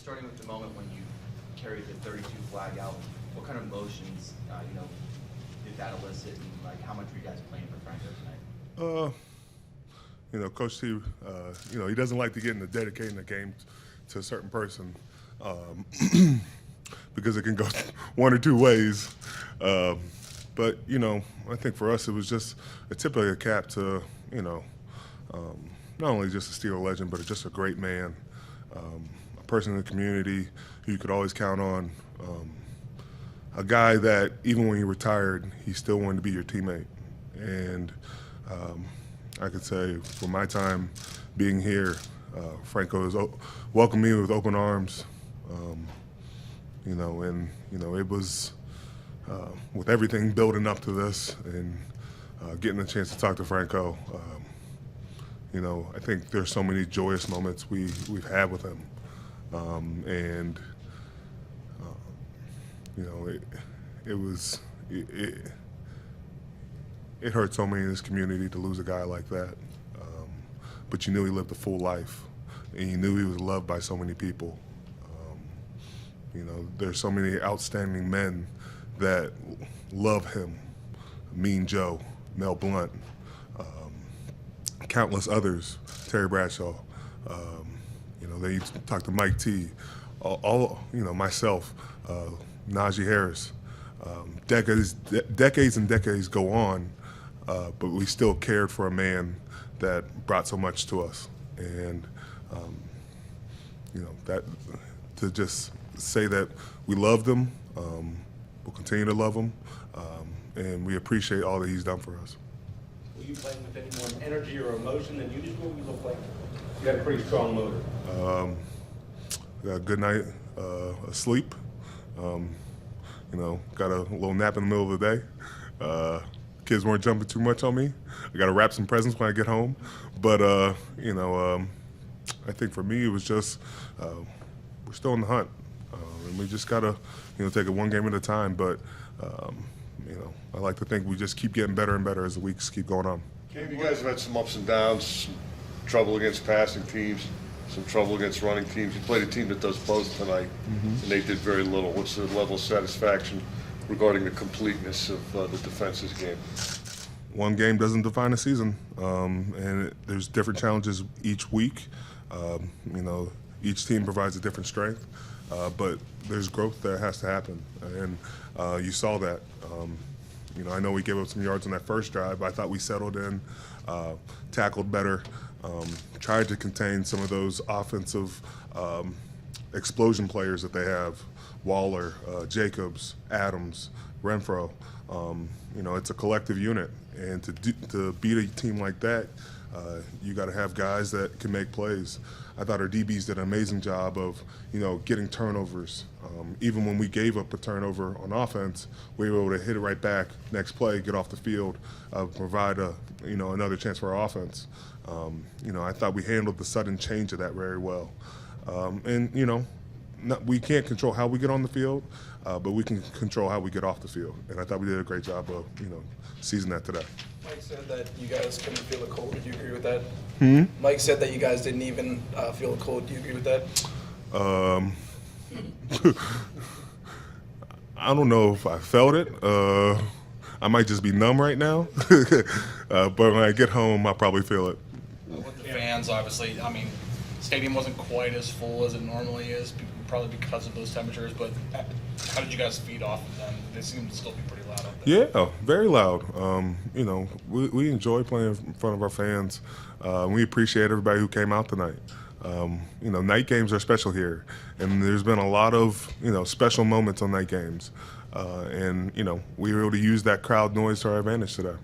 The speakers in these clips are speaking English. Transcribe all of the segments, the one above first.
starting with the moment when you carried the 32 flag out, what kind of emotions, did that elicit, and like how much were you guys playing for Franco tonight? Coach T, he doesn't like to get into dedicating the game to a certain person because it can go one or two ways. But I think for us it was just typically a cap to, not only just a Steeler legend, but just a great man, a person in the community who you could always count on, a guy that even when he retired, he still wanted to be your teammate. And I could say for my time being here, Franco has welcomed me with open arms, it was with everything building up to this and getting a chance to talk to Franco, I think there's so many joyous moments we've had with him, it hurt so many in this community to lose a guy like that, but you knew he lived a full life, and you knew he was loved by so many people. There's so many outstanding men that love him, Mean Joe, Mel Blount, countless others, Terry Bradshaw, they talked to Mike T, myself, Najee Harris. Decades and decades go on, but we still cared for a man that brought so much to us. And, that to just say that we loved him, we'll continue to love him, and we appreciate all that he's done for us. Were you playing with any more energy or emotion than usual? You look like you had a pretty strong motor. Got a good night of sleep. Got a little nap in the middle of the day. Kids weren't jumping too much on me. I got to wrap some presents when I get home. But, I think for me it was just we're still in the hunt. And we just got to, take it one game at a time. But, I like to think we just keep getting better and better as the weeks keep going on. Cam, you guys have had some ups and downs, some trouble against passing teams, some trouble against running teams. You played a team that does both tonight, and they did very little. What's the level of satisfaction regarding the completeness of the defense's game? One game doesn't define a season, and there's different challenges each week. Each team provides a different strength, but there's growth that has to happen, and you saw that. I know we gave up some yards on that first drive, but I thought we settled in, tackled better, tried to contain some of those offensive explosion players that they have, Waller, Jacobs, Adams, Renfro. It's a collective unit, and to beat a team like that, you got to have guys that can make plays. I thought our DBs did an amazing job of, getting turnovers. Even when we gave up a turnover on offense, we were able to hit it right back, next play, get off the field, provide another chance for our offense. I thought we handled the sudden change of that very well. We can't control how we get on the field, but we can control how we get off the field. And I thought we did a great job of, seizing that today. Mike said that you guys couldn't feel the cold. Do you agree with that? Mike said that you guys didn't even feel the cold. Do you agree with that? I don't know if I felt it. I might just be numb right now. But when I get home, I'll probably feel it. With the fans, obviously, stadium wasn't quite as full as it normally is, probably because of those temperatures, but how did you guys feed off of them? They seem to still be pretty loud out there. Yeah, very loud. We enjoy playing in front of our fans. We appreciate everybody who came out tonight. Night games are special here, and there's been a lot of, special moments on night games. We were able to use that crowd noise to our advantage today.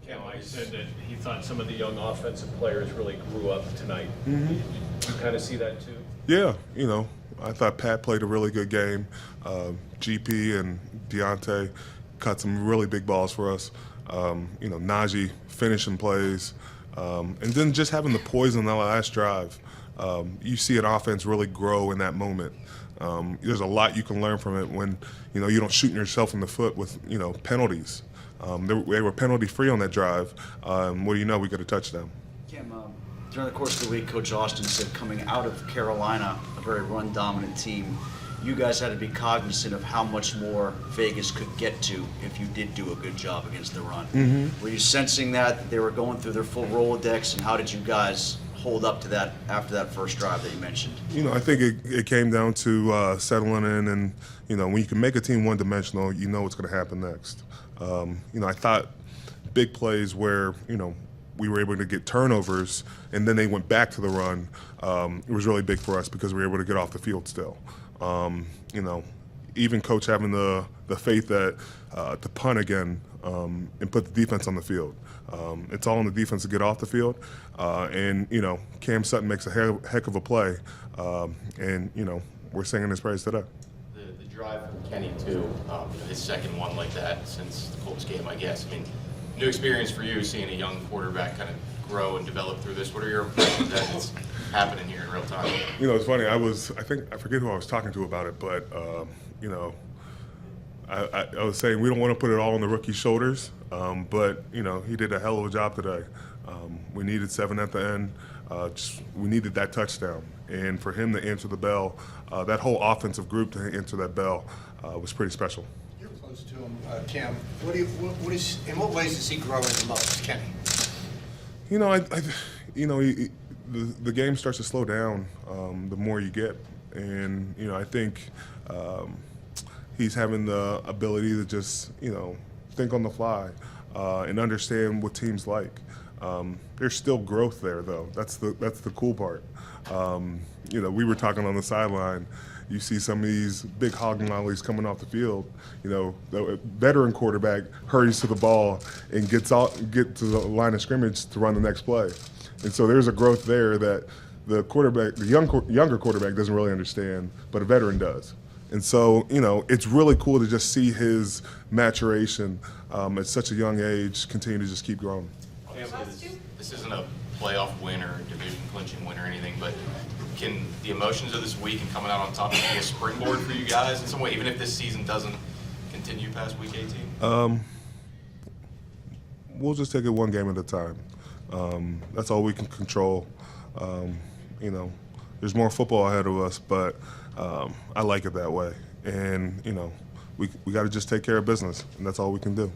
Cam, Mike said that he thought some of the young offensive players really grew up tonight. Did you kind of see that too? Yeah, I thought Pat played a really good game. GP and Deontay cut some really big balls for us. Najee finishing plays. And then just having the poise on that last drive. You see an offense really grow in that moment. There's a lot you can learn from it when, you don't shoot yourself in the foot with, penalties. They were penalty free on that drive. What do you know? We got a touchdown. Kim, During the course of the week, Coach Austin said coming out of Carolina, a very run-dominant team, you guys had to be cognizant of how much more Vegas could get to if you did do a good job against the run. Were you sensing that they were going through their full Rolodex, and how did you guys hold up to that after that first drive that you mentioned? I think it came down to settling in, and when you can make a team one-dimensional, you know what's going to happen next. I thought big plays where we were able to get turnovers, and then they went back to the run. It was really big for us because we were able to get off the field still. Even coach having the faith that to punt again and put the defense on the field. It's all on the defense to get off the field, and Cam Sutton makes a heck of a play, and we're singing his praise today. The drive from Kenny too, his second one like that since the Colts game, I guess. I mean, new experience for you, seeing a young quarterback kind of grow and develop through this. What are your impressions as it's happening here in real time? It's funny. I forget who I was talking to about it, but I was saying we don't want to put it all on the rookie's shoulders, but he did a hell of a job today. We needed 7 at the end. We needed that touchdown, and for him to answer the bell, that whole offensive group to answer that bell was pretty special. You're close to him, Cam. In what ways is he growing the most, Kenny? The game starts to slow down the more you get, and I think he's having the ability to just think on the fly and understand what teams like. There's still growth there, though. That's the cool part. We were talking on the sideline. You see some of these big hog mollies coming off the field. The veteran quarterback hurries to the ball and get to the line of scrimmage to run the next play. And so there's a growth there that the younger quarterback doesn't really understand, but a veteran does. And so, it's really cool to just see his maturation at such a young age continue to just keep growing. This isn't a playoff win or division clinching win or anything, but can the emotions of this week and coming out on top be a springboard for you guys in some way, even if this season doesn't continue past week 18? We'll just take it one game at a time. That's all we can control. There's more football ahead of us, but I like it that way. And, we got to just take care of business, and that's all we can do.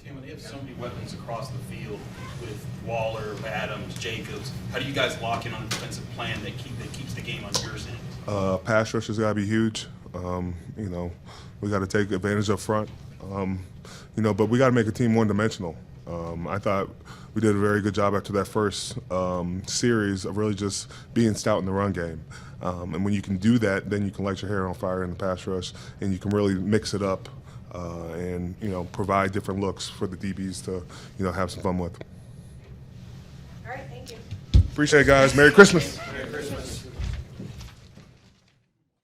Tim, they have so many weapons across the field with Waller, Adams, Jacobs. How do you guys lock in on a defensive plan that keeps the game on your end? Pass rush has got to be huge. We got to take advantage up front. But we got to make a team one-dimensional. I thought we did a very good job after that first series of really just being stout in the run game. And when you can do that, then you can light your hair on fire in the pass rush, and you can really mix it up and provide different looks for the DBs to have some fun with. All right, thank you. Appreciate it, guys. Merry Christmas. Merry Christmas.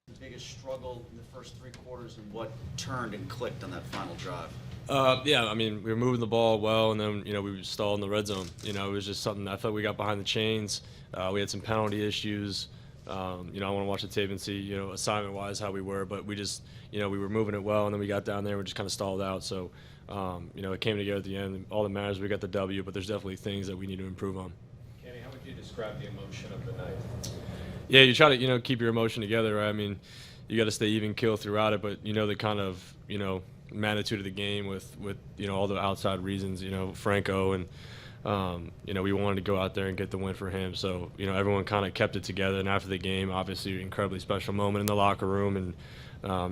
The biggest struggle in the first 3 quarters, and what turned and clicked on that final drive? We were moving the ball well, and then we were stalled in the red zone. It was just something I felt we got behind the chains. We had some penalty issues. I want to watch the tape and see assignment-wise how we were, but we just we were moving it well, and then we got down there and we just kind of stalled out. So it came together at the end. All that matters, we got the W, but there's definitely things that we need to improve on. Kenny, how would you describe the emotion of the night? Yeah, you try to keep your emotion together, right? You got to stay even keel throughout it, but the kind of magnitude of the game with all the outside reasons, Franco, and we wanted to go out there and get the win for him. So everyone kind of kept it together, and after the game, obviously, incredibly special moment in the locker room, and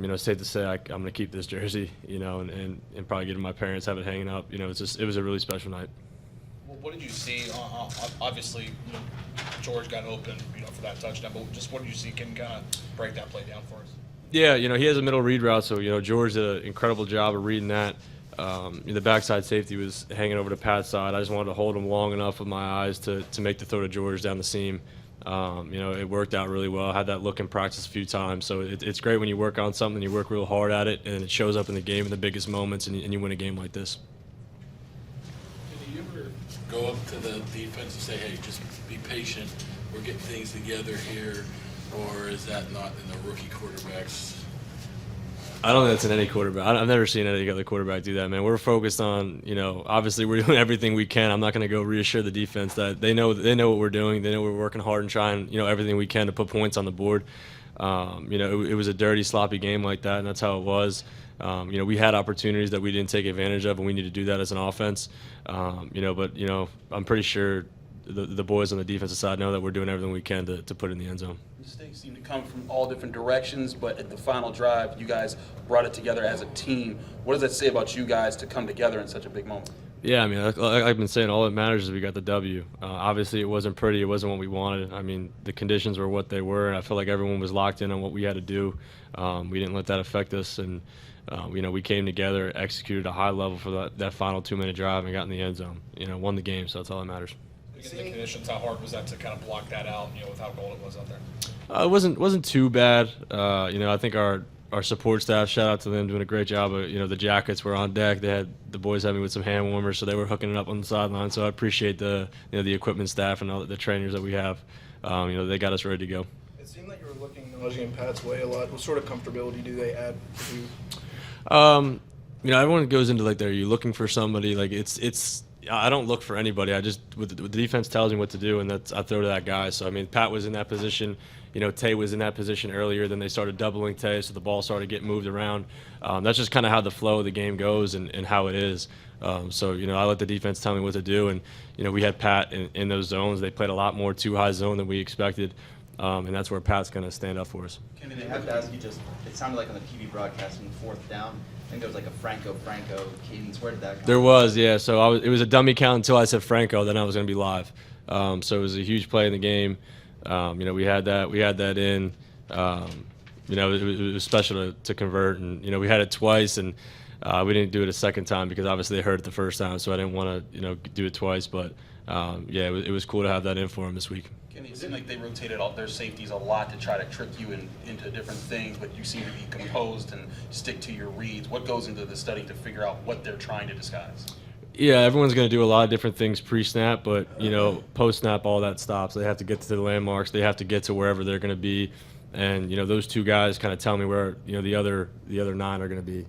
it's safe to say I'm going to keep this jersey, and probably get to my parents, have it hanging up. It was a really special night. Well, what did you see? Obviously, George got open, for that touchdown, but just what did you see? Can you kind of break that play down for us? Yeah, he has a middle read route, so George did an incredible job of reading that. The backside safety was hanging over to Pat's side. I just wanted to hold him long enough with my eyes to make the throw to George down the seam. It worked out really well. I had that look in practice a few times, so it's great when you work on something, you work real hard at it, and it shows up in the game in the biggest moments, and you win a game like this. Did you ever go up to the defense and say, hey, just be patient, we're getting things together here, or is that not in the rookie quarterback's I don't think that's in any quarterback. I've never seen any other quarterback do that, man. We're focused on, obviously we're doing everything we can. I'm not going to go reassure the defense that they know what we're doing. They know we're working hard and trying, everything we can to put points on the board. It was a dirty, sloppy game like that, and that's how it was. We had opportunities that we didn't take advantage of, and we need to do that as an offense. But I'm pretty sure the boys on the defensive side know that we're doing everything we can to put it in the end zone. Mistakes seem to come from all different directions, but at the final drive, you guys brought it together as a team. What does that say about you guys to come together in such a big moment? Yeah, I mean, like I've been saying, all that matters is we got the W. Obviously, it wasn't pretty. It wasn't what we wanted. I mean, the conditions were what they were, and I feel like everyone was locked in on what we had to do. We didn't let that affect us, and we came together, executed a high level for that final 2-minute drive, and got in the end zone. Won the game, so that's all that matters. Given the conditions, how hard was that to kind of block that out, with how cold it was out there? It wasn't too bad. I think our support staff, shout out to them, doing a great job. The jackets were on deck. The boys had me with some hand warmers, so they were hooking it up on the sideline. So I appreciate the equipment staff and all the trainers that we have. They got us ready to go. It seemed like you were looking Najee and Pat's way a lot. What sort of comfortability do they add to you? Everyone goes into are you looking for somebody? It's I don't look for anybody. I just what the defense tells me what to do, and I throw to that guy. So Pat was in that position. Tay was in that position earlier. Then they started doubling Tay, so the ball started getting moved around. That's just kind of how the flow of the game goes and how it is. I let the defense tell me what to do, and we had Pat in those zones. They played a lot more too-high zone than we expected, and that's where Pat's going to stand up for us. Kenny, they have to ask you it sounded like on the TV broadcast on the 4th down, I think there was like a Franco cadence. Where did that come There from? was, yeah. So it was a dummy count until I said Franco, then I was going to be live. So it was a huge play in the game. We had that in. It was special to convert, and we had it twice, and we didn't do it a second time because obviously they heard it the first time, so I didn't want to do it twice. But it was cool to have that in for him this week. Kenny, it seemed like they rotated all their safeties a lot to try to trick you into different things, but you seem to be composed and stick to your reads. What goes into the study to figure out what they're trying to disguise? Yeah, everyone's going to do a lot of different things pre-snap, but post-snap, all that stops. They have to get to the landmarks. They have to get to wherever they're going to be, and those two guys kind of tell me where the other 9 are going to be.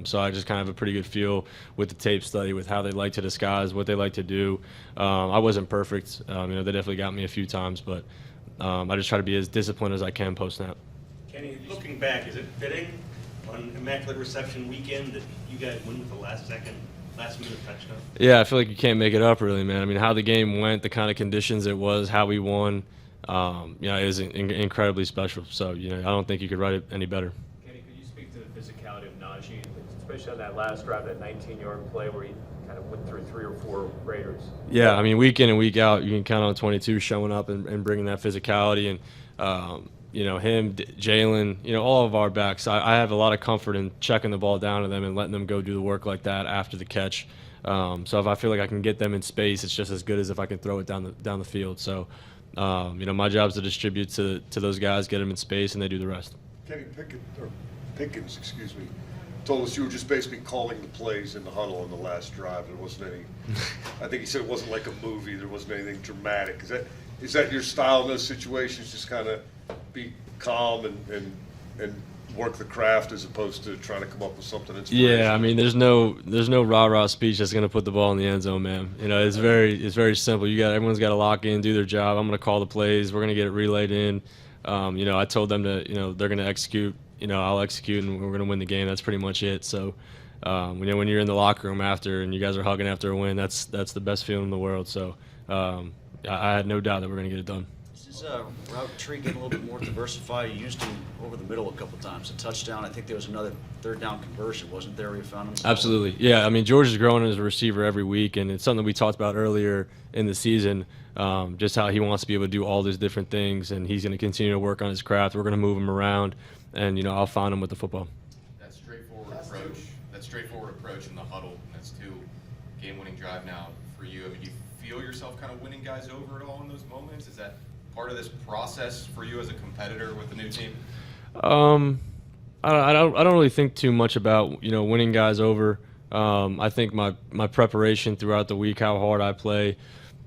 So I just kind of have a pretty good feel with the tape study with how they like to disguise, what they like to do. I wasn't perfect. They definitely got me a few times, but I just try to be as disciplined as I can post-snap. Kenny, looking back, is it fitting on Immaculate Reception weekend that you guys win with the last minute touchdown? Yeah, I feel like you can't make it up, really, man. How the game went, the kind of conditions it was, how we won, it was incredibly special. So, I don't think you could write it any better. Kenny, could you speak to the physicality of Najee, especially on that last drive, that 19-yard play where he kind of went through 3 or 4 Raiders? Yeah, week in and week out, you can count on 22 showing up and bringing that physicality. And, him, Jalen, all of our backs, I have a lot of comfort in checking the ball down to them and letting them go do the work like that after the catch. So if I feel like I can get them in space, it's just as good as if I can throw it down the field. So, my job is to distribute to those guys, get them in space, and they do the rest. Kenny Pickens, told us you were just basically calling the plays in the huddle on the last drive. There wasn't any, I think he said it wasn't like a movie. There wasn't anything dramatic. Is that your style in those situations? Just kind of be calm and work the craft as opposed to trying to come up with something inspirational? Yeah, there's no rah-rah speech that's gonna put the ball in the end zone, man. It's very simple. Everyone's got to lock in, do their job. I'm gonna call the plays. We're gonna get it relayed in. I told them to, they're gonna execute. I'll execute, and we're gonna win the game. That's pretty much it. So, when you're in the locker room after and you guys are hugging after a win, that's the best feeling in the world. So, I had no doubt that we're gonna get it done. Is this route tree getting a little bit more diversified? You used him over the middle a couple times. A touchdown. I think there was another 3rd down conversion, wasn't there? Where you found him. Absolutely. Yeah. George is growing as a receiver every week, and it's something we talked about earlier in the season. Just how he wants to be able to do all these different things, and he's going to continue to work on his craft. We're going to move him around, and I'll find him with the football. That straightforward approach in the huddle. That's 2 game-winning drive now for you. Do you feel yourself kind of winning guys over at all in those moments? Is that part of this process for you as a competitor with the new team? I don't really think too much about winning guys over. I think my preparation throughout the week, how hard I play,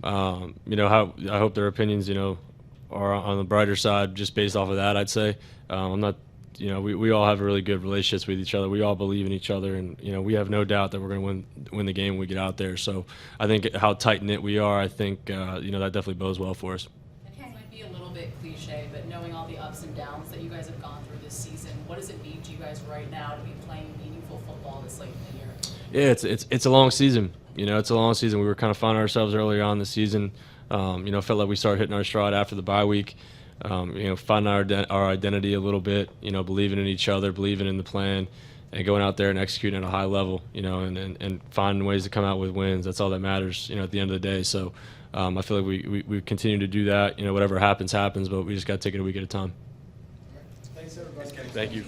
how I hope their opinions are on the brighter side just based off of that. I'd say I'm not we all have really good relationships with each other. We all believe in each other, and we have no doubt that we're going to win the game when we get out there. So I think how tight knit we are, I think that definitely bodes well for us. This might be a little bit cliche, but knowing all the ups and downs that you guys have gone through this season, what does it mean to you guys right now to be playing meaningful football this late in the year? Yeah, it's a long season. It's a long season. We were kind of finding ourselves earlier on in the season. Felt like we started hitting our stride after the bye week. Finding our identity a little bit. Believing in each other, believing in the plan, and going out there and executing at a high level. And finding ways to come out with wins. That's all that matters. At the end of the day. So I feel like we continue to do that. Whatever happens, happens. But we just got to take it a week at a time. Thanks, everybody. Thank you.